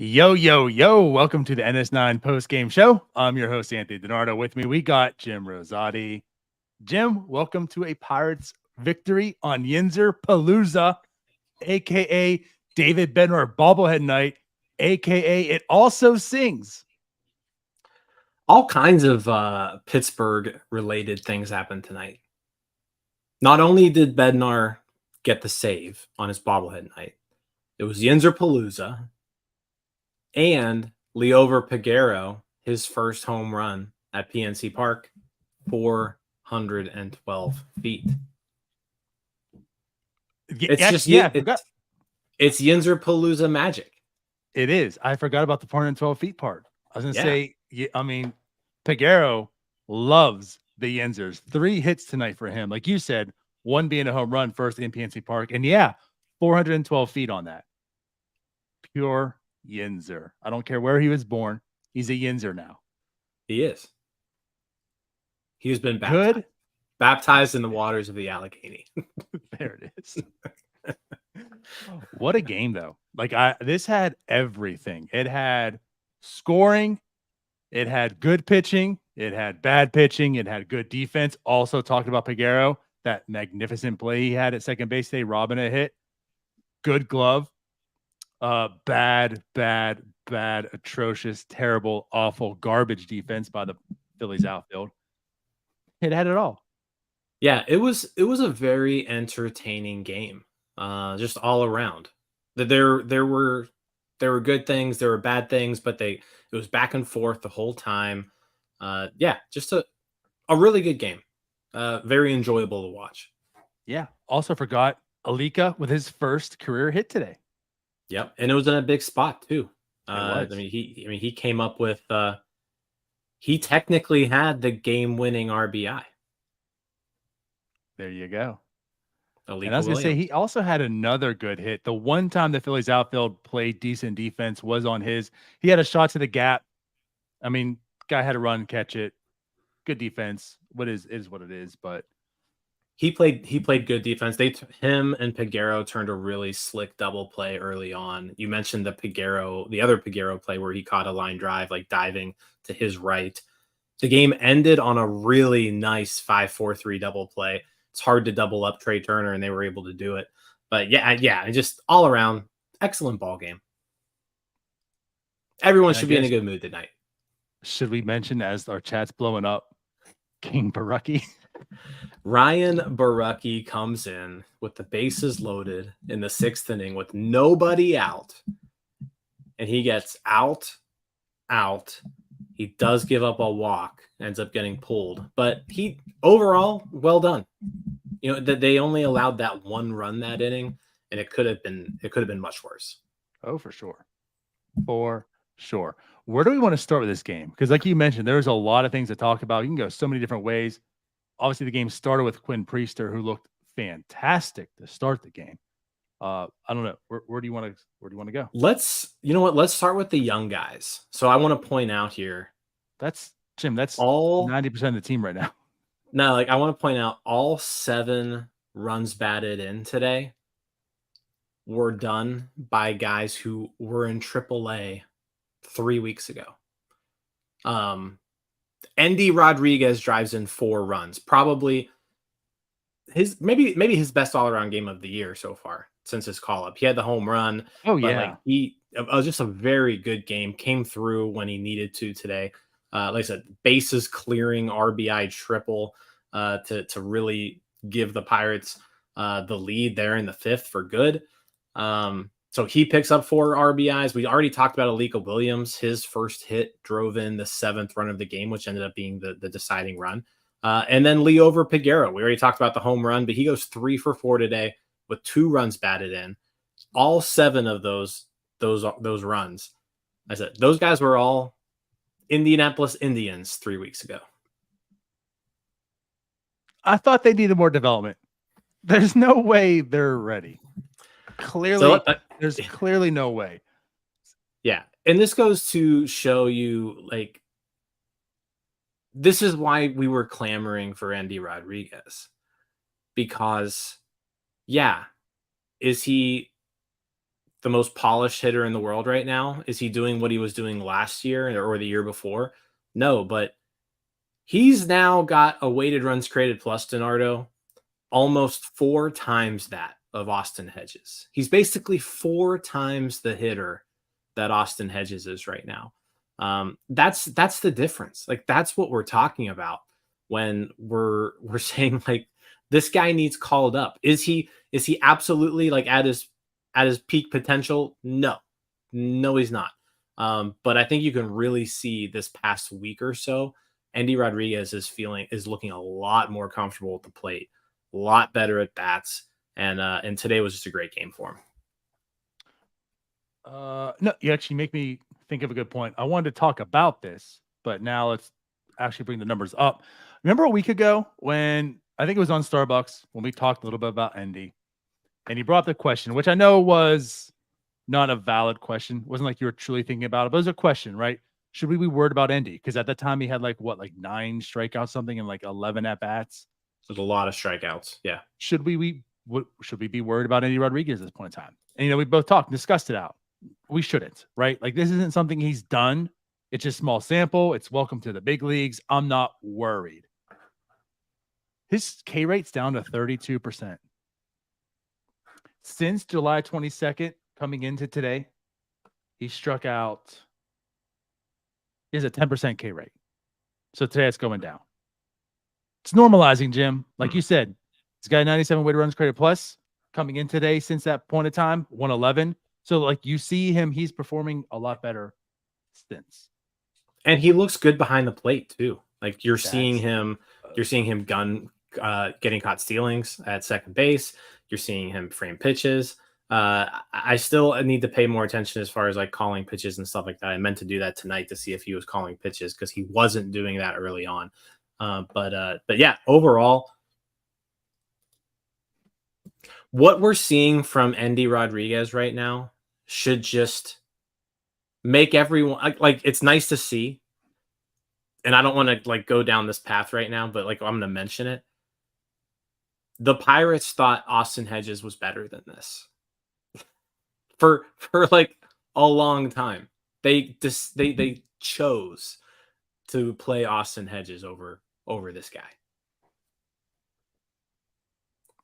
Yo, yo, yo. Welcome to the NS9 Postgame Show. I'm your host, Anthony DiNardo. With me, we got Jim Rosati. Jim, welcome to a Pirates victory on Yinzerpalooza, a.k.a. David Bednar bobblehead night, a.k.a. It Also Sings. All kinds of Pittsburgh-related things happened tonight. Not only did Bednar get the save on his bobblehead night, it was Yinzerpalooza and Liover Peguero, his first home run at PNC Park, 412 feet. It's Yinzerpalooza magic. It is. I forgot about the 412 feet part. I was going to say, Peguero loves the Yinzers. 3 hits tonight for him. Like you said, 1 being a home run first in PNC Park. And 412 feet on that. Pure Yinzer. I don't care where he was born. He's a Yinzer now. He is. He's been baptized in the waters of the Allegheny. There it is. What a game, though. This had everything. It had scoring. It had good pitching. It had bad pitching. It had good defense. Also talked about Peguero, that magnificent play he had at second base today, robbing a hit. Good glove. Bad, atrocious, terrible, awful, garbage defense by the Phillies outfield. It had it all. Yeah, it was a very entertaining game, just all around. There were good things, there were bad things, but it was back and forth the whole time. Just a really good game. Very enjoyable to watch. Yeah. Also forgot Alika with his first career hit today. Yep, and it was in a big spot too. He came up with. He technically had the game-winning RBI. There you go. Alika and I was going to say, he also had another good hit. The one time the Phillies outfield played decent defense was on his. He had a shot to the gap. I mean, guy had to run, catch it. Good defense. What is what it is, but he played good defense. Him and Peguero turned a really slick double play early on. You mentioned the other Peguero play where he caught a line drive, like diving to his right. The game ended on a really nice 5-4-3 double play. It's hard to double up Trey Turner, and they were able to do it. But just all around, excellent ball game. Everyone should be in a good mood tonight. Should we mention, as our chat's blowing up, King Barucki? Ryan Barucki comes in with the bases loaded in the 6th inning with nobody out. And he gets out. He does give up a walk, ends up getting pulled. But he, overall, well done. You know, that they only allowed that 1 run that inning, and it could have been much worse. Oh, for sure. For sure. Where do we want to start with this game? Because like you mentioned, there's a lot of things to talk about. You can go so many different ways. Obviously, the game started with Quinn Priester, who looked fantastic to start the game. I don't know. Where do you want to go? Let's start with the young guys. So I want to point out here. That's all 90% of the team right now. No, I want to point out all 7 runs batted in today were done by guys who were in AAA 3 weeks ago. Endy Rodriguez drives in 4 runs, probably maybe his best all-around game of the year so far since his call-up. He had the home run. Oh, yeah. It was just a very good game. Came through when he needed to today. Like I said, bases clearing RBI triple to really give the Pirates the lead there in the 5th for good. So he picks up 4 RBIs. We already talked about Alika Williams. His first hit drove in the 7th run of the game, which ended up being the deciding run. And then Liover Peguero. We already talked about the home run, but he goes 3 for 4 today with 2 runs batted in. All 7 of those runs. I said those guys were all Indianapolis Indians 3 weeks ago. I thought they needed more development. There's no way they're ready. Clearly, there's clearly no way. Yeah. And this goes to show you, this is why we were clamoring for Endy Rodriguez. Because, is he the most polished hitter in the world right now? Is he doing what he was doing last year or the year before? No, but he's now got a weighted runs created plus, DiNardo, almost 4 times that of Austin Hedges. He's basically 4 times the hitter that Austin Hedges is right now. That's the difference. Like, that's what we're talking about when we're saying, like, this guy needs called up. Is he absolutely like at his peak potential? No, he's not. But I think you can really see this past week or so, Andy Rodriguez is looking a lot more comfortable at the plate, a lot better at bats, and today was just a great game for him. No, you actually make me think of a good point. I wanted to talk about this, but now let's actually bring the numbers up. Remember a week ago when I think it was on Starbucks when we talked a little bit about Endy, and he brought up the question, which I know was not a valid question. It wasn't like you were truly thinking about it, but it was a question, right? Should we be worried about Endy? Because at the time he had like 9 strikeouts, something, and like 11 at bats. There's a lot of strikeouts. Yeah. Should we be worried about Endy Rodriguez at this point in time? And we both talked, discussed it out. We shouldn't, right? Like, this isn't something he's done. It's just small sample. It's welcome to the big leagues. I'm not worried. His K rate's down to 32%. Since July 22nd, coming into today, he struck out. He has a 10% K rate. So today it's going down. It's normalizing, Jim. Like you said, he's got a 97 weighted runs created plus coming in today. Since that point of time, 111. So like you see him, he's performing a lot better since. And he looks good behind the plate too. Like you're seeing him getting caught stealings at second base. You're seeing him frame pitches. I still need to pay more attention as far as like calling pitches and stuff like that. I meant to do that tonight to see if he was calling pitches because he wasn't doing that early on. But yeah, overall, what we're seeing from Endy Rodriguez right now should just make everyone like it's nice to see. And I don't want to like go down this path right now, but like I'm going to mention it. The Pirates thought Austin Hedges was better than this for like a long time. They chose to play Austin Hedges over this guy,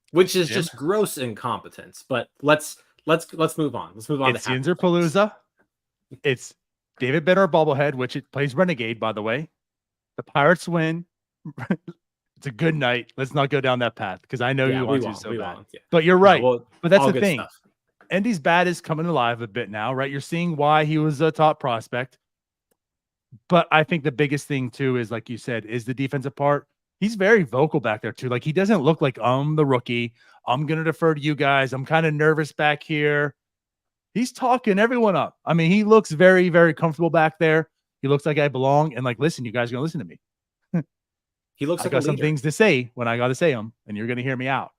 which is just gross incompetence. But let's move on. Let's move on. It's Yinzerpalooza. It's David Bednar bobblehead, which it plays Renegade, by the way. The Pirates win. It's a good night. Let's not go down that path because I know you want to so bad. Yeah. But you're right. But that's the thing. Stuff. Endy's bat is coming alive a bit now, right? You're seeing why he was a top prospect. But I think the biggest thing too is, like you said, is the defensive part. He's very vocal back there too. Like he doesn't look like I'm the rookie. I'm going to defer to you guys. I'm kind of nervous back here. He's talking everyone up. I mean, he looks very, very comfortable back there. He looks like I belong. And like, listen, you guys are going to listen to me. He looks like I got some things to say when I got to say them, and you're going to hear me out.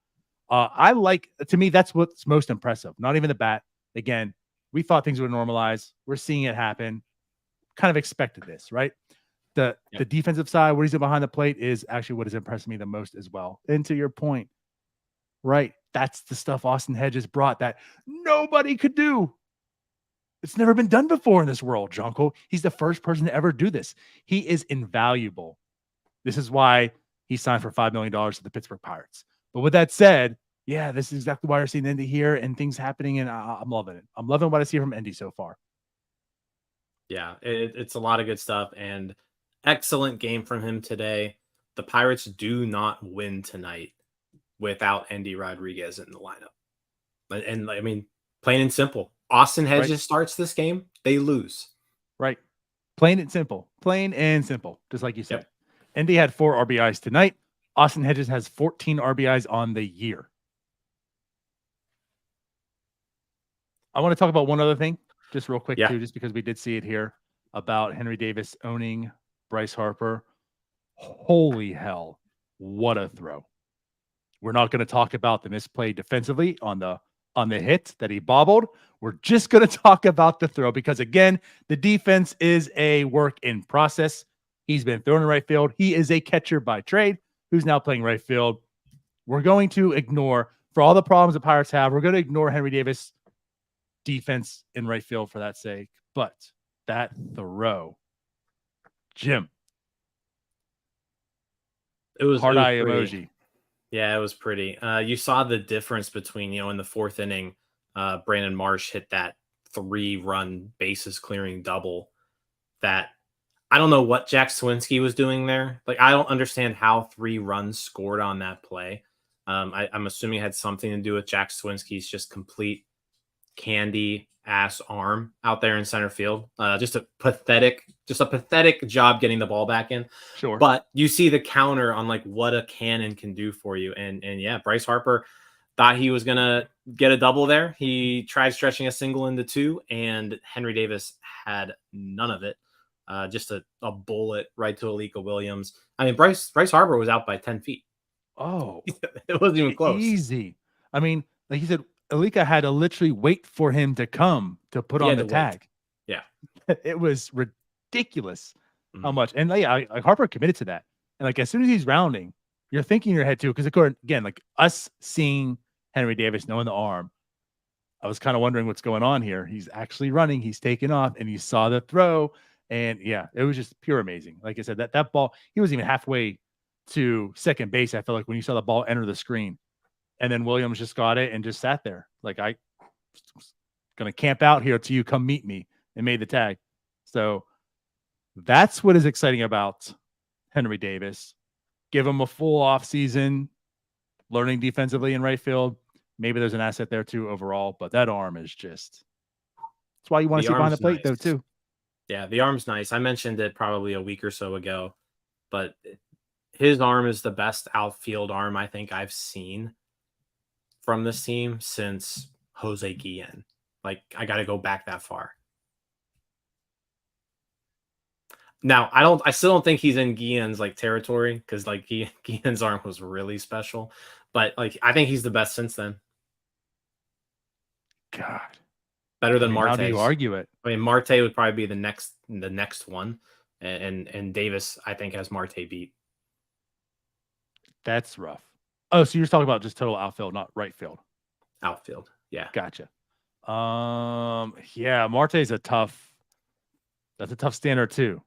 To me, that's what's most impressive. Not even the bat. Again, we thought things would normalize. We're seeing it happen. Kind of expected this, right? The defensive side, what he's doing behind the plate is actually what has impressed me the most as well. And to your point, right? That's the stuff Austin Hedges brought that nobody could do. It's never been done before in this world, Jonko. He's the first person to ever do this. He is invaluable. This is why he signed for $5 million to the Pittsburgh Pirates. But with that said, yeah, this is exactly why we're seeing Endy here and things happening, and I'm loving it. I'm loving what I see from Endy so far. Yeah, it's a lot of good stuff, and excellent game from him today. The Pirates do not win tonight without Endy Rodriguez in the lineup. And I mean, plain and simple, Austin Hedges starts this game, they lose. Right. Plain and simple. Plain and simple, just like you said. Yep. Endy had 4 RBIs tonight. Austin Hedges has 14 RBIs on the year. I want to talk about one other thing, just real quick, too, just because we did see it here about Henry Davis owning Bryce Harper. Holy hell, what a throw. We're not going to talk about the misplay defensively on the hit that he bobbled. We're just going to talk about the throw because, again, the defense is a work in process. He's been thrown in right field. He is a catcher by trade who's now playing right field. We're going to ignore, for all the problems the Pirates have, we're going to ignore Henry Davis defense in right field for that sake. But that throw, Jim, It was hard eye pretty. emoji. Yeah, it was pretty. You saw the difference between, in the fourth inning, Brandon Marsh hit that 3-run bases clearing double that I don't know what Jack Swinski was doing there. Like, I don't understand how 3 runs scored on that play. I'm assuming it had something to do with Jack Swinski's just complete candy ass arm out there in center field. Just a pathetic job getting the ball back in. Sure. But you see the counter on like what a cannon can do for you. And yeah, Bryce Harper thought he was gonna get a double there. He tried stretching a single into 2, and Henry Davis had none of it. Just a bullet right to Alika Williams. I mean, Bryce Harper was out by 10 feet. Oh, it wasn't even close. Easy. I mean, like he said, Alika had to literally wait for him to come to put on the tag. Yeah. It was ridiculous how much. And yeah, Harper committed to that. And like, as soon as he's rounding, you're thinking in your head too, because again, like us seeing Henry Davis knowing the arm, I was kind of wondering what's going on here. He's actually running, he's taking off, and you saw the throw. And yeah, it was just pure amazing. Like I said, that ball, he wasn't even halfway to second base. I felt like when you saw the ball enter the screen, and then Williams just got it and just sat there. Like, I was going to camp out here till you come meet me, and made the tag. So that's what is exciting about Henry Davis. Give him a full off season, learning defensively in right field. Maybe there's an asset there too overall, but that arm is just, that's why you want to see behind the plate though too. Yeah, the arm's nice. I mentioned it probably a week or so ago, but his arm is the best outfield arm I think I've seen from this team since Jose Guillen. Like, I got to go back that far. Now, I still don't think he's in Guillen's like territory, because like Guillen's arm was really special, but like I think he's the best since then. God. Better than Marte. How do you argue it? I mean, Marte would probably be the next one, and Davis, I think, has Marte beat. That's rough. Oh, so you're talking about just total outfield, not right field. Outfield, yeah. Gotcha. Yeah, Marte's that's a tough standard too.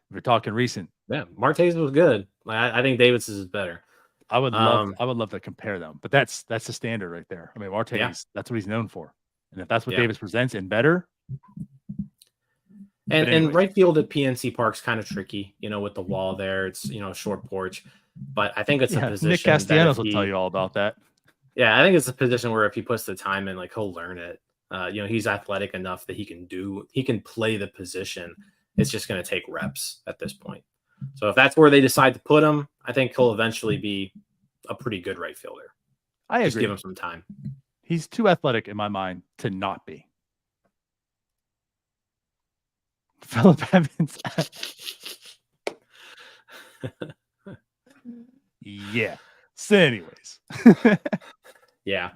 If you're talking recent. Yeah, Marte's was good. Like, I think Davis is better. I would love to compare them, but that's the standard right there. I mean, Marte's that's what he's known for. And if that's what Davis presents and better. And right field at PNC Park's kind of tricky, with the wall there. It's, a short porch. But I think it's a position. Nick Castellanos will tell you all about that. Yeah, I think it's a position where if he puts the time in, like, he'll learn it. He's athletic enough that he can play the position. It's just going to take reps at this point. So if that's where they decide to put him, I think he'll eventually be a pretty good right fielder. I agree. Just give him some time. He's too athletic in my mind to not be. Phillip Evans. Yeah. So anyways. Yeah.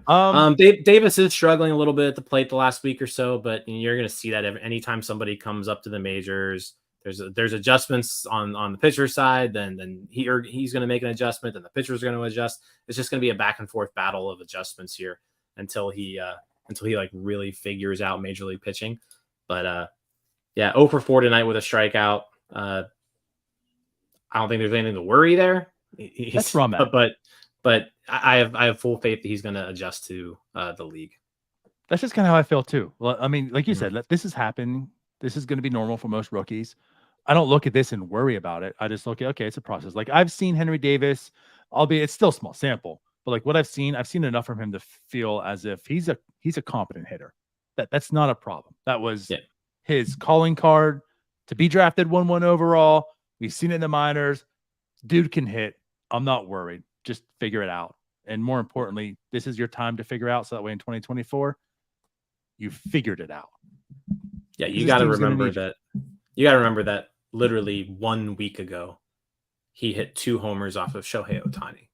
Davis is struggling a little bit at the plate the last week or so, but you're going to see that anytime somebody comes up to the majors, there's adjustments on the pitcher side, then he's going to make an adjustment, and the pitcher's going to adjust. It's just going to be a back and forth battle of adjustments here until he like really figures out major league pitching. But 0 for 4 tonight with a strikeout. I don't think there's anything to worry there. That's wrong, but I have full faith that he's going to adjust to the league. That's just kind of how I feel too. Well, I mean, like you said, this is happening. This is going to be normal for most rookies. I don't look at this and worry about it. I just look at, okay, it's a process. Like, I've seen Henry Davis, albeit it's still a small sample, but like what I've seen enough from him to feel as if he's a competent hitter. That's not a problem. That was his calling card to be drafted 1-1 overall. We've seen it in the minors. Dude can hit. I'm not worried. Just figure it out. And more importantly, this is your time to figure out, so that way in 2024, you figured it out. Yeah, you got to remember that. You got to remember that literally 1 week ago, he hit 2 homers off of Shohei Ohtani.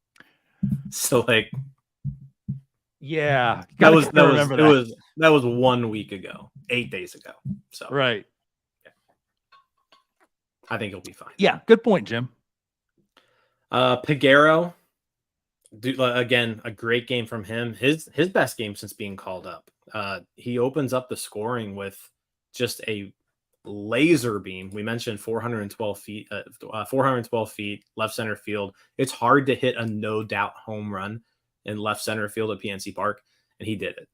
So like, yeah, that was 1 week ago, 8 days ago. So right, I think he'll be fine. Yeah, good point, Jim. Peguero, again, a great game from him. His best game since being called up. he opens up the scoring with just a laser beam. We mentioned 412 feet, 412 feet, left center field. It's hard to hit a no doubt home run in left center field at PNC Park, and he did it.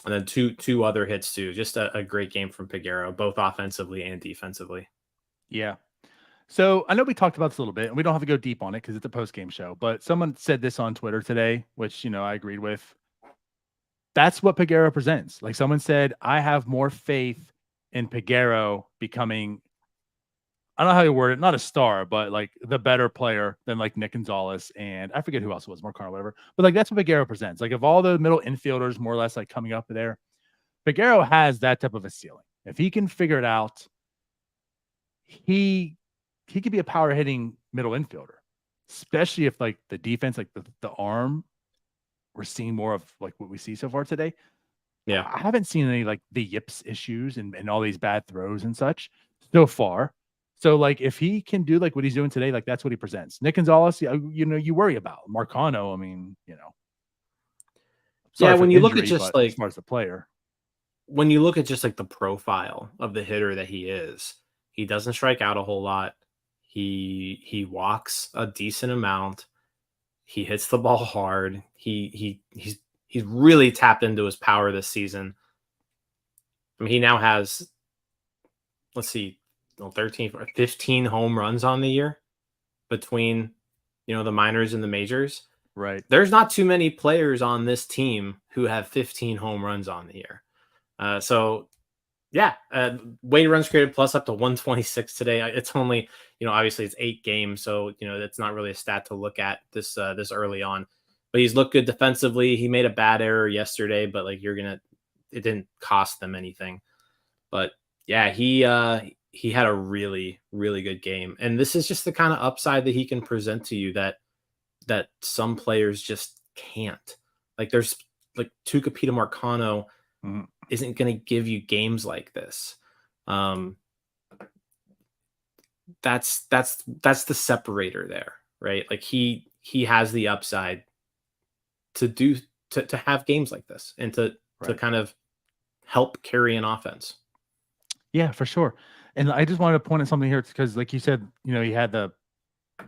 And then two other hits too. Just a great game from Peguero, both offensively and defensively. Yeah. So I know we talked about this a little bit, and we don't have to go deep on it because it's a post game show. But someone said this on Twitter today, which I agreed with. That's what Peguero presents. Like someone said, I have more faith in Peguero becoming, I don't know how you word it, not a star, but like the better player than like Nick Gonzalez and I forget who else it was, Marcano, whatever. But like that's what Peguero presents. Like of all the middle infielders, more or less like coming up there, Peguero has that type of a ceiling. If he can figure it out, he could be a power hitting middle infielder, especially if like the defense, like the arm, we're seeing more of like what we see so far today. Yeah. I haven't seen any like the yips issues and all these bad throws and such so far. So like if he can do like what he's doing today, like that's what he presents. Nick Gonzalez, you worry about Marcano. I mean, Yeah, sorry for when the you look at injury, just but like as far as the player, when you look at just like the profile of the hitter that he doesn't strike out a whole lot. He walks a decent amount. He hits the ball hard. He's really tapped into his power this season. I mean, he now has, let's see, 13 or 15 home runs on the year between, the minors and the majors. right? There's not too many players on this team who have 15 home runs on the year. So yeah, weighted runs created plus up to 126 today. It's only, obviously it's 8 games, so that's not really a stat to look at this early on. But he's looked good defensively. He made a bad error yesterday, but like it didn't cost them anything. But yeah, he had a really really good game, and this is just the kind of upside that he can present to you that some players just can't. Like there's like Tucupita Marcano. Mm-hmm. Isn't going to give you games like this. That's the separator there, right? Like he has the upside to have games like this and to kind of help carry an offense. Yeah, for sure. And I just wanted to point at something here because, like you said, he had the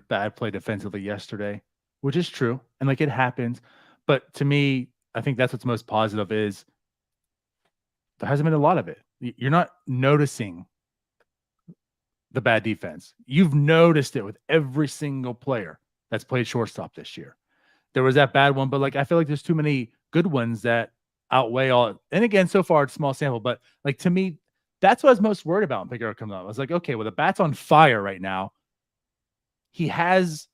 bad play defensively yesterday, which is true, and like it happens. But to me, I think that's what's most positive is there hasn't been a lot of it. You're not noticing the bad defense. You've noticed it with every single player that's played shortstop this year. There was that bad one, but like I feel like there's too many good ones that outweigh all. And again, so far it's small sample, but like to me, that's what I was most worried about when Peguero comes out. I was like, okay, well the bat's on fire right now. He has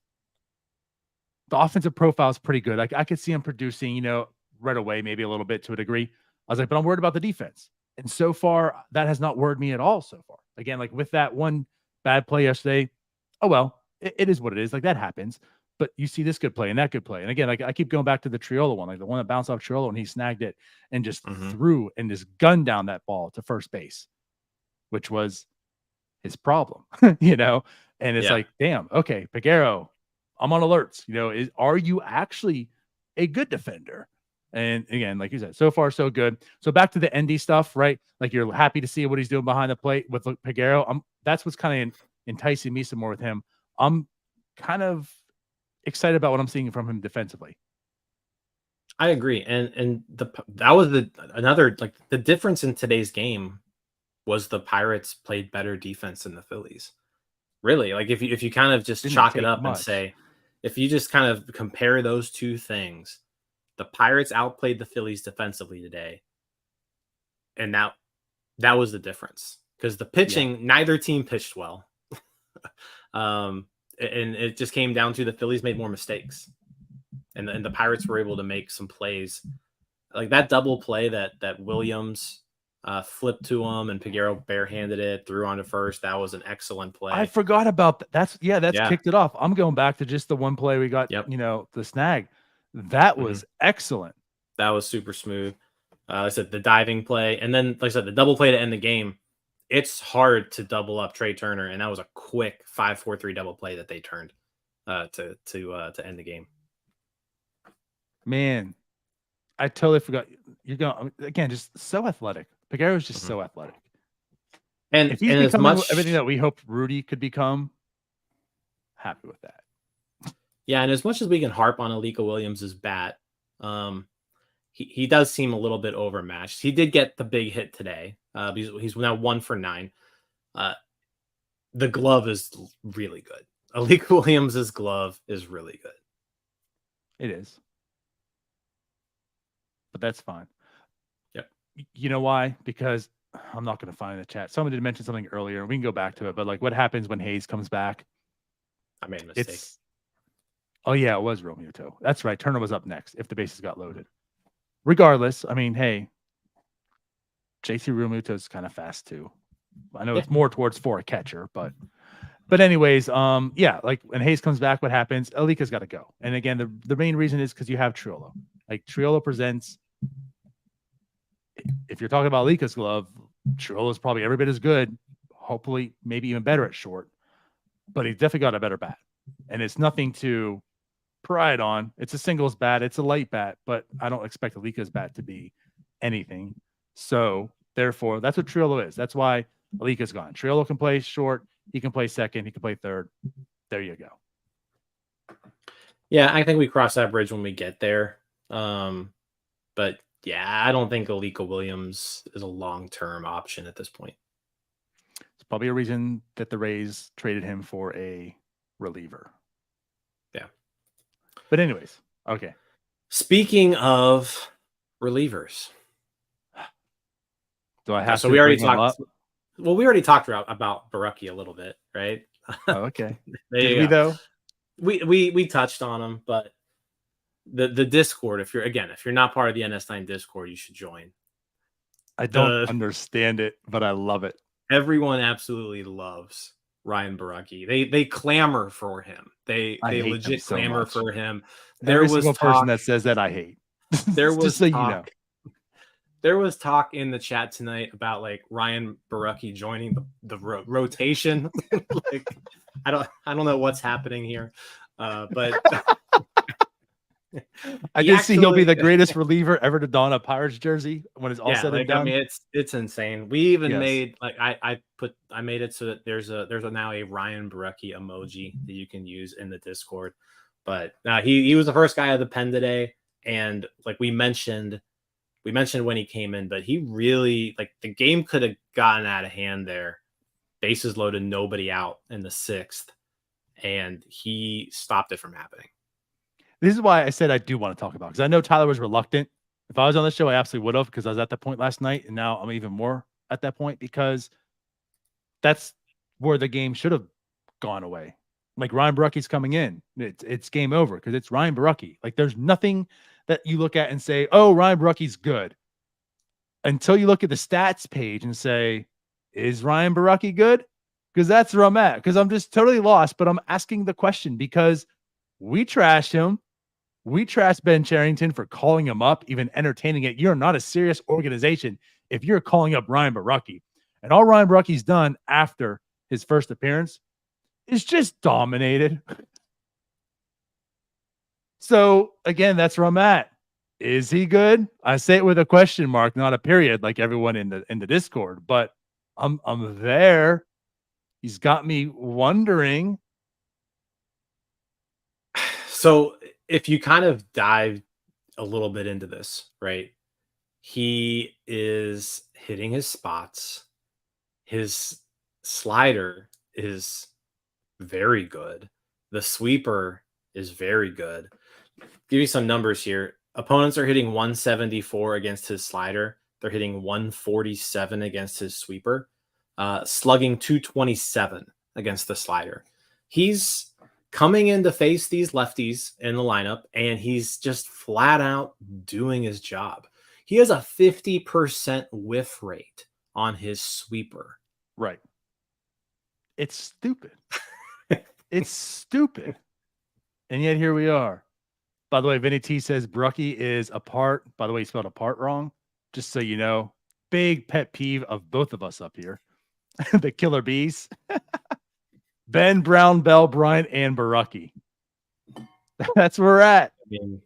the offensive profile is pretty good. Like I could see him producing, right away, maybe a little bit to a degree. I was like, but I'm worried about the defense. And so far, that has not worried me at all so far. Again, like with that one bad play yesterday, oh, well, it is what it is. Like that happens. But you see this good play and that good play. And again, like I keep going back to the Triolo one, like the one that bounced off Triolo and he snagged it and just threw and just gunned down that ball to first base, which was his problem, And it's like, damn, okay, Peguero, I'm on alerts. Are you actually a good defender? And again, like you said, so far so good. So back to the ND stuff, right? Like you're happy to see what he's doing behind the plate with Peguero. That's what's kind of enticing me some more with him. I'm kind of excited about what I'm seeing from him defensively. I agree, and that was another like the difference in today's game was the Pirates played better defense than the Phillies. Really, like if you kind of just chalk it up and say, if you just kind of compare those two things, the Pirates outplayed the Phillies defensively today, and that was the difference because the pitching, neither team pitched well, and it just came down to the Phillies made more mistakes, and the Pirates were able to make some plays, like that double play that Williams flipped to him and Peguero barehanded it, threw onto first. That was an excellent play. I forgot about that. That's kicked it off. I'm going back to just the one play we got, the snag. That was excellent. That was super smooth. Like I said, the diving play, and then like I said, the double play to end the game. It's hard to double up Trey Turner, and that was a quick 5-4-3 double play that they turned to end the game. Man, I totally forgot. You're going again, just so athletic. Peguero is just Mhm. so athletic. And If he's as becoming everything much that we hoped Rudy could become, happy with that. yeah, and as much as we can harp on Alika Williams' bat, um, he does seem a little bit overmatched. He did get the big hit today. He's now 1 for 9. The glove is really good. Alika Williams' glove is really good. It is. But that's fine. Yep. You know why? Because I'm not going to find the chat. Someone did mention something earlier. We can go back to it. But like, what happens when Hayes comes back? I made a mistake. It's oh yeah, it was Romeo Toe. That's right. Turner was up next if the bases got loaded. Regardless, I mean, hey, JC Realmuto is kind of fast too. I know it's more towards for a catcher, but anyways, yeah, like when Hayes comes back, what happens? Alika's got to go. And again, the main reason is because you have Triolo. Like Triolo presents. If you're talking about Alika's glove, Triolo is probably every bit as good. Hopefully, maybe even better at short. But he's definitely got a better bat, and it's nothing to pride on. It's a singles bat. It's a light bat, but I don't expect Alika's bat to be anything. So therefore, that's what Triolo is. That's why Alika's gone. Triolo can play short. He can play second. He can play third. There you go. Yeah, I think we cross that bridge when we get there. But yeah, I don't think Alika Williams is a long-term option at this point. It's probably a reason that the Rays traded him for a reliever. Yeah. But anyways, okay. Speaking of relievers, do I have so to we already bring him talked. up? Well, we already talked about Baraki a little bit, right? Oh, okay. There Did you we go. though? We touched on him, but the Discord, if you're not part of the NS9 Discord, you should join. I don't understand it, but I love it. Everyone absolutely loves Ryan Baraki. They clamor for him. They legit so clamor much. for him. Every single person that says that I hate. There was just so talk, you know. There was talk in the chat tonight about like Ryan Baraki joining the rotation. Like I don't know what's happening here, but I just see he'll be the greatest reliever ever to don a Pirates jersey when it's all said and done. I mean, it's insane. We even made like I made it so that there's now a Ryan Baraki emoji that you can use in the Discord. But he was the first guy of the pen today, and like we mentioned when he came in, but he really like the game could have gotten out of hand there. Bases loaded, nobody out in the 6th, and he stopped it from happening. This is why I said I do want to talk about, because I know Tyler was reluctant. If I was on the show, I absolutely would have, because I was at that point last night, and now I'm even more at that point because that's where the game should have gone away. Like Ryan Baraki's coming in, it's game over because it's Ryan Baraki. Like there's nothing that you look at and say, "Oh, Ryan Baraki's good," until you look at the stats page and say, "Is Ryan Baraki good?" Because that's where I'm at. Because I'm just totally lost. But I'm asking the question because we trashed him. We trashed Ben Cherington for calling him up, even entertaining it. You're not a serious organization if you're calling up Ryan Baraki. And all Ryan Baraki's done after his first appearance is just dominated. So, again, that's where I'm at. Is he good? I say it with a question mark, not a period, like everyone in the Discord. But I'm there. He's got me wondering. So if you kind of dive a little bit into this, right? He is hitting his spots. His slider is very good. The sweeper is very good. Give you some numbers here. Opponents are hitting 174 against his slider. They're hitting 147 against his sweeper. Slugging 227 against the slider. He's coming in to face these lefties in the lineup, and he's just flat out doing his job. He has a 50% whiff rate on his sweeper. Right. It's stupid. It's stupid. And yet here we are. By the way, Vinny T says Baraki is apart. By the way, he spelled apart wrong. Just so you know. Big pet peeve of both of us up here. The Killer Bees. Ben, Brown, Bell, Bryant, and Baraki. That's where we're at. I mean,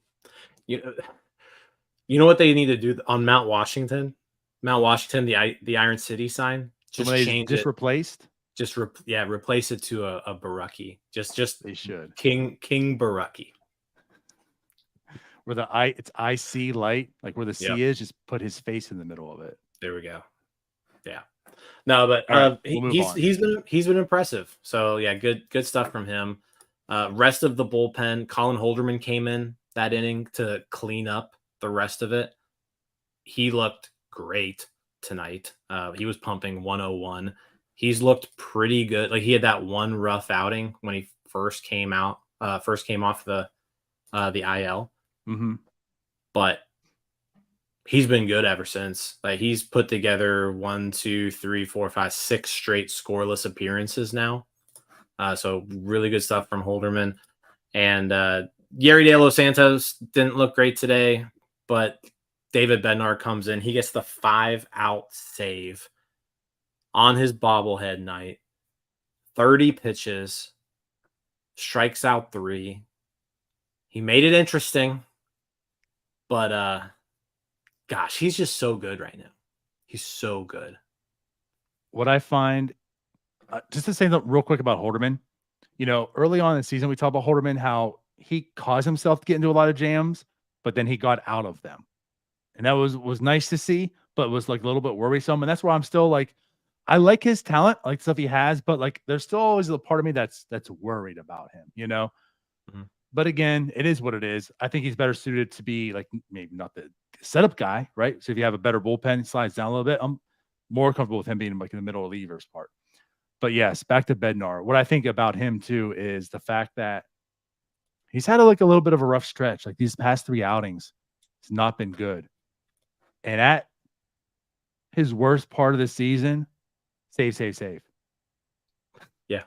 You know what they need to do on Mount Washington? Mount Washington, the Iron City sign. The Just one they change just it. replaced. Just replace it to a Barucki. Just They should. King Barucki. Where it's IC light, like where the Yep. C is, just put his face in the middle of it. There we go. Yeah. No, but All right, we'll move on. he's been impressive. So yeah, good stuff from him. Rest of the bullpen, Colin Holderman came in that inning to clean up the rest of it. He looked great tonight. He was pumping 101. He's looked pretty good. Like he had that one rough outing when he first came off the IL. Mm-hmm. But he's been good ever since. Like he's put together 1, 2, 3, 4, 5, 6 straight scoreless appearances now. So really good stuff from Holderman. And Yeri De Los Santos didn't look great today, but David Bednar comes in. He gets the 5-out save on his bobblehead night. 30 pitches, strikes out 3. He made it interesting, but gosh, he's just so good right now. He's so good. What I find, just to say real quick about Holderman, early on in the season, we talked about Holderman, how he caused himself to get into a lot of jams, but then he got out of them. And that was nice to see, but was like a little bit worrisome. And that's why I'm still like, I like his talent, I like stuff he has, but like there's still always a part of me that's worried about him, Mm-hmm. But again, it is what it is. I think he's better suited to be like maybe not the setup guy, right? So if you have a better bullpen, slides down a little bit. I'm more comfortable with him being like in the middle of the Evers part. But yes, back to Bednar. What I think about him too is the fact that he's had a little bit of a rough stretch. Like these past 3 outings, it's not been good. And at his worst part of the season, save. Yeah.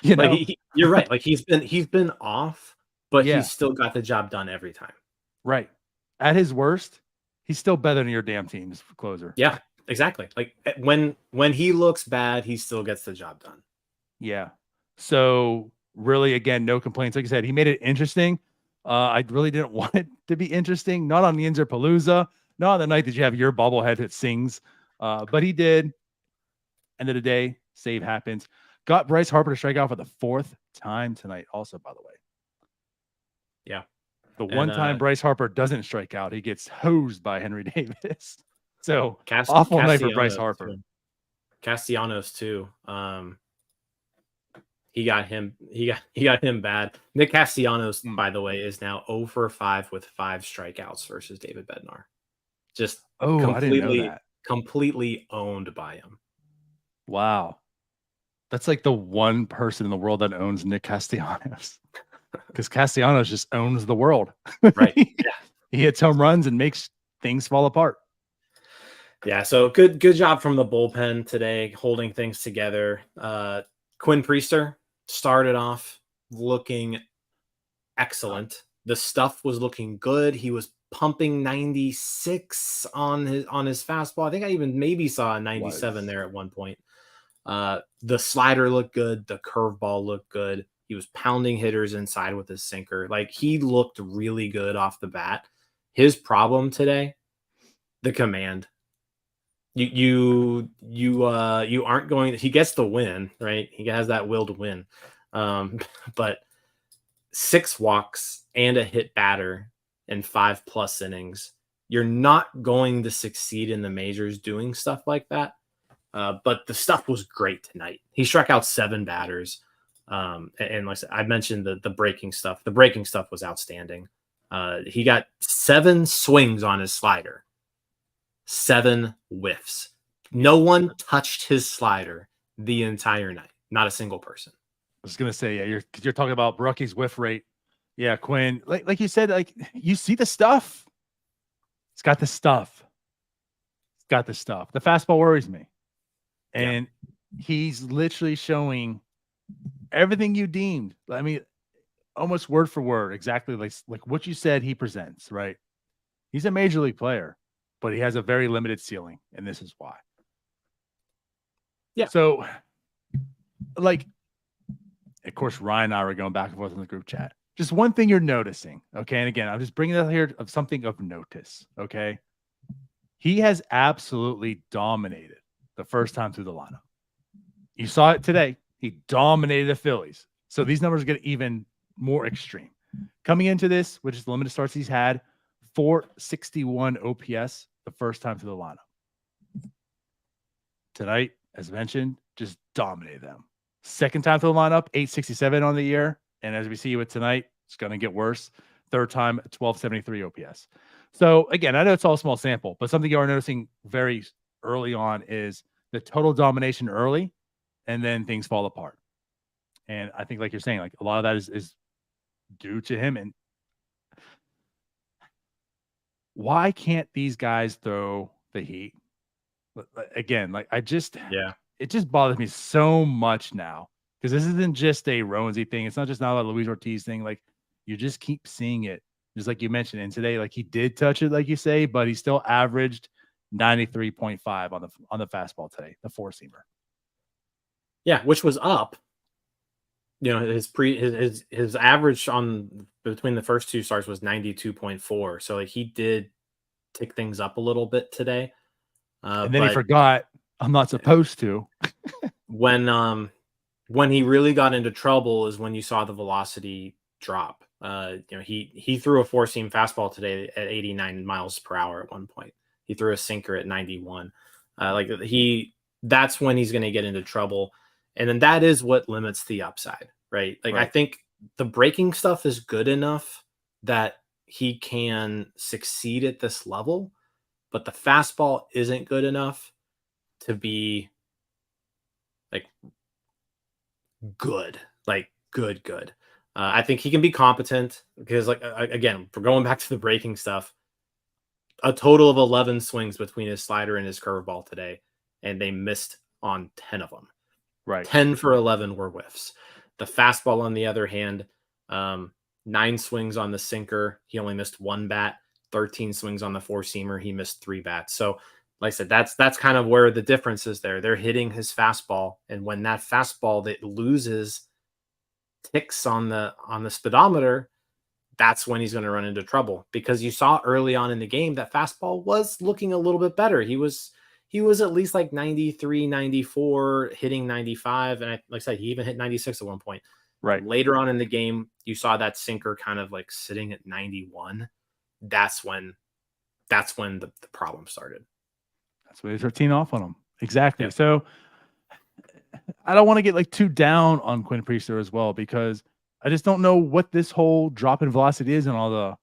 Like you're right. Like he's been off, but Yeah. he's still got the job done every time. Right. At his worst, he's still better than your damn team's closer. Yeah, exactly. Like when he looks bad, he still gets the job done. Yeah. So really, again, no complaints. Like I said, he made it interesting. I really didn't want it to be interesting. Not on the Yinzerpalooza. Not on the night that you have your bobblehead that sings. But he did. End of the day, save happens. Got Bryce Harper to strike out for the 4th time tonight. Also, by the way. Yeah. The one time Bryce Harper doesn't strike out, he gets hosed by Henry Davis. So awful night for Bryce Harper. Castellanos too. He got him bad. Nick Castellanos, by the way, is now 0 for 5 with 5 strikeouts versus David Bednar. Just I didn't know that. Completely owned by him. Wow. That's like the one person in the world that owns Nick Castellanos. Because Castellanos just owns the world. Right. Yeah. He hits home runs and makes things fall apart. Yeah, so good job from the bullpen today, holding things together. Quinn Priester started off looking excellent. The stuff was looking good. He was pumping 96 on his fastball. I think I even maybe saw a 97 there at one point. The slider looked good. The curveball looked good. He was pounding hitters inside with his sinker. Like he looked really good off the bat. His problem today, the command. You aren't going. He gets the win, right? He has that will to win. But 6 walks and a hit batter in 5+ innings. You're not going to succeed in the majors doing stuff like that. But the stuff was great tonight. He struck out 7 batters. And like I said, I mentioned the breaking stuff. The breaking stuff was outstanding. He got 7 swings on his slider, 7 whiffs. No one touched his slider the entire night. Not a single person. I was gonna say, yeah, you're talking about Barucki's whiff rate. Yeah, Quinn, like you said, like you see the stuff. It's got the stuff. It's got the stuff. The fastball worries me. And he's literally showing everything you deemed. I mean, almost word for word, exactly like what you said he presents, right? He's a major league player, but he has a very limited ceiling, and this is why. Yeah. So, like, of course, Ryan and I were going back and forth in the group chat. just one thing you're noticing, okay? And again, I'm just bringing it here of something of notice, okay? He has absolutely dominated the first time through the lineup. You saw it today. He dominated the Phillies. So these numbers get even more extreme. Coming into this, which is the limited starts he's had, 461 OPS the first time through the lineup. Tonight, as mentioned, just dominated them. Second time through the lineup, 867 on the year. And as we see with tonight, it's going to get worse. Third time, 1273 OPS. So again, I know it's all small sample, but something you are noticing very early on is the total domination early, and then things fall apart. And I think, like you're saying, like a lot of that is due to him. And why can't these guys throw the heat? Again, like it just bothers me so much now, because this isn't just a Roansy thing. It's not just now a Luis Ortiz thing. Like you just keep seeing it, just like you mentioned. And today, like he did touch it, like you say, but he still averaged 93.5 on the fastball today, the four seamer. Yeah, which was up. You know, his average on between the first two starts was 92.4. So like he did tick things up a little bit today. And then he forgot, I'm not supposed to. When he really got into trouble is when you saw the velocity drop. You know, he threw a four seam fastball today at 89 miles per hour at one point. He threw a sinker at 91. That's when he's going to get into trouble. And then that is what limits the upside, right? Like, right. I think the breaking stuff is good enough that he can succeed at this level, but the fastball isn't good enough to be like good, good. I think he can be competent because, like, again, for going back to the breaking stuff, a total of 11 swings between his slider and his curveball today, and they missed on 10 of them. Right. 10 for 11 were whiffs. The fastball, on the other hand, 9 swings on the sinker. He only missed 1 bat. 13 swings on the four seamer. He missed 3 bats. So, like I said, that's kind of where the difference is there. They're hitting his fastball, and when that fastball that loses ticks on the speedometer, that's when he's going to run into trouble, because you saw early on in the game that fastball was looking a little bit better. He was at least like 93, 94, hitting 95. And like I said, he even hit 96 at one point. Right. Later on in the game, you saw that sinker kind of like sitting at 91. That's when the problem started. That's when they start teeing off on him. Exactly. Yep. So I don't want to get like too down on Quinn Priester as well, because I just don't know what this whole drop in velocity is in all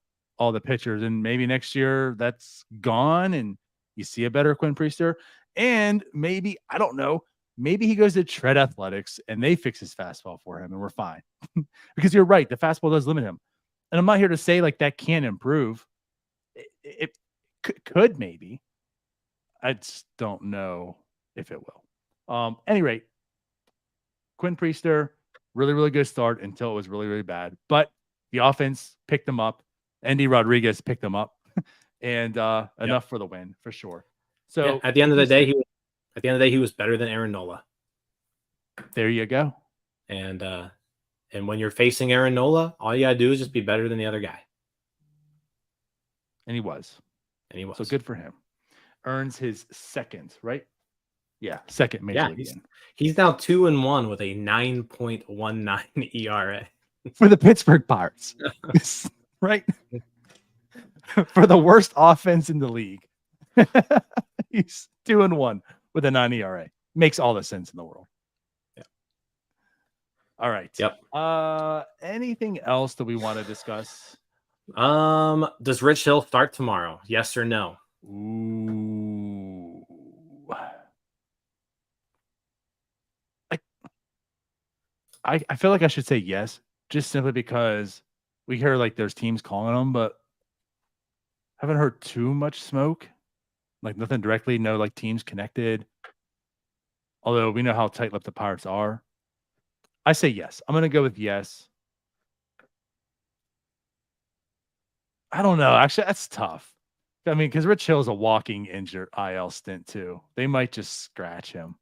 the pitchers. And maybe next year that's gone and you see a better Quinn Priester. And maybe, I don't know, maybe he goes to Tread Athletics and they fix his fastball for him and we're fine. Because you're right, the fastball does limit him. And I'm not here to say like that can't improve. It could maybe. I just don't know if it will. Any rate, Quinn Priester, really, really good start until it was really, really bad. But the offense picked them up. Andy Rodriguez picked them up. And enough for the win, for sure. So at the end of the day, he was better than Aaron Nola. There you go. And when you're facing Aaron Nola, all you gotta do is just be better than the other guy. And he was. So good for him. Earns his second, right? Yeah, second major league win. He's now 2-1 with a 9.19 ERA for the Pittsburgh Pirates. Right? For the worst offense in the league. He's 2-1 with a 9 ERA. Makes all the sense in the world. Yeah. All right. Yep. Anything else that we want to discuss? Does Rich Hill start tomorrow? Yes or no? Ooh. I feel like I should say yes, just simply because we hear like there's teams calling him, but haven't heard too much smoke. Like nothing directly, no like teams connected. Although we know how tight-lipped the Pirates are. I say yes. I'm going to go with yes. I don't know. Actually, that's tough. I mean, because Rich Hill's a walking injured IL stint too. They might just scratch him.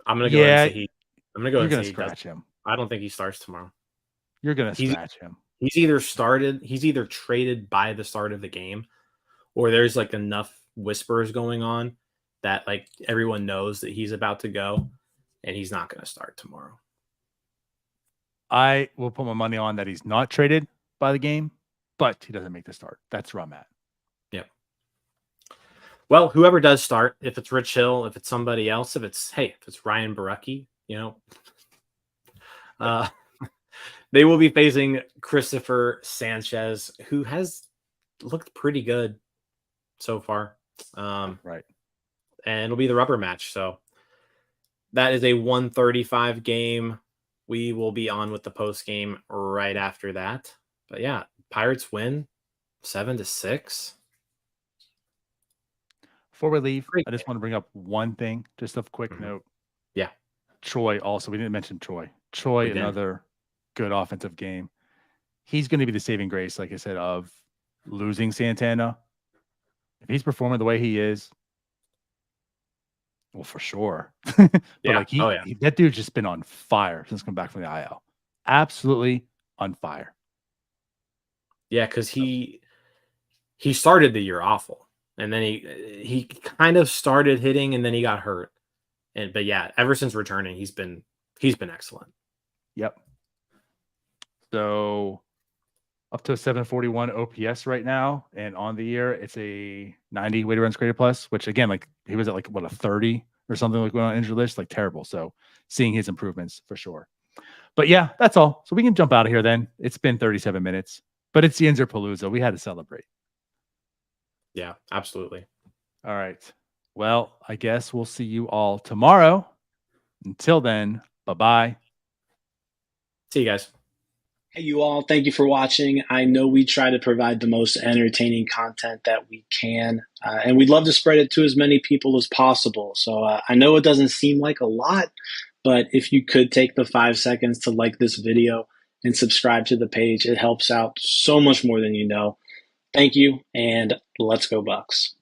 I'm going to go ahead and say I'm gonna go You're and gonna say he does. scratch him. I don't think he starts tomorrow. You're gonna He's scratch him. he's either traded by the start of the game, or there's like enough whispers going on that like everyone knows that he's about to go, and he's not going to start tomorrow. I will put my money on that he's not traded by the game, but he doesn't make the start. That's where I'm at. Yep. Well, whoever does start, if it's Rich Hill, if it's somebody else, if it's Ryan Barucki, they will be facing Christopher Sanchez, who has looked pretty good so far. Right. And it'll be the rubber match. So that is a 1:35 game. We will be on with the post game right after that. But yeah, Pirates win 7-6. Before we leave, Great I just want to bring up one thing, just a quick note. Yeah. Troy also, we didn't mention Troy. Troy, another good offensive game. He's going to be the saving grace, like I said, of losing Santana. If he's performing the way he is, well, for sure. But like that dude's just been on fire since coming back from the IL. Absolutely on fire. Yeah, because he started the year awful, and then he kind of started hitting, and then he got hurt. But yeah, ever since returning, he's been excellent. Yep. So up to a 741 OPS right now, and on the year it's a 90 weighted runs created plus, which again, like he was at like a 30 or something like when on injured list, like terrible. So seeing his improvements for sure. But yeah, that's all. So we can jump out of here then. It's been 37 minutes, but it's Yinzerpalooza. We had to celebrate. Yeah, absolutely. All right. Well, I guess we'll see you all tomorrow. Until then, bye-bye. See you guys. Hey, you all. Thank you for watching. I know we try to provide the most entertaining content that we can, and we'd love to spread it to as many people as possible. So I know it doesn't seem like a lot, but if you could take the 5 seconds to like this video and subscribe to the page, it helps out so much more than you know. Thank you, and let's go Bucks.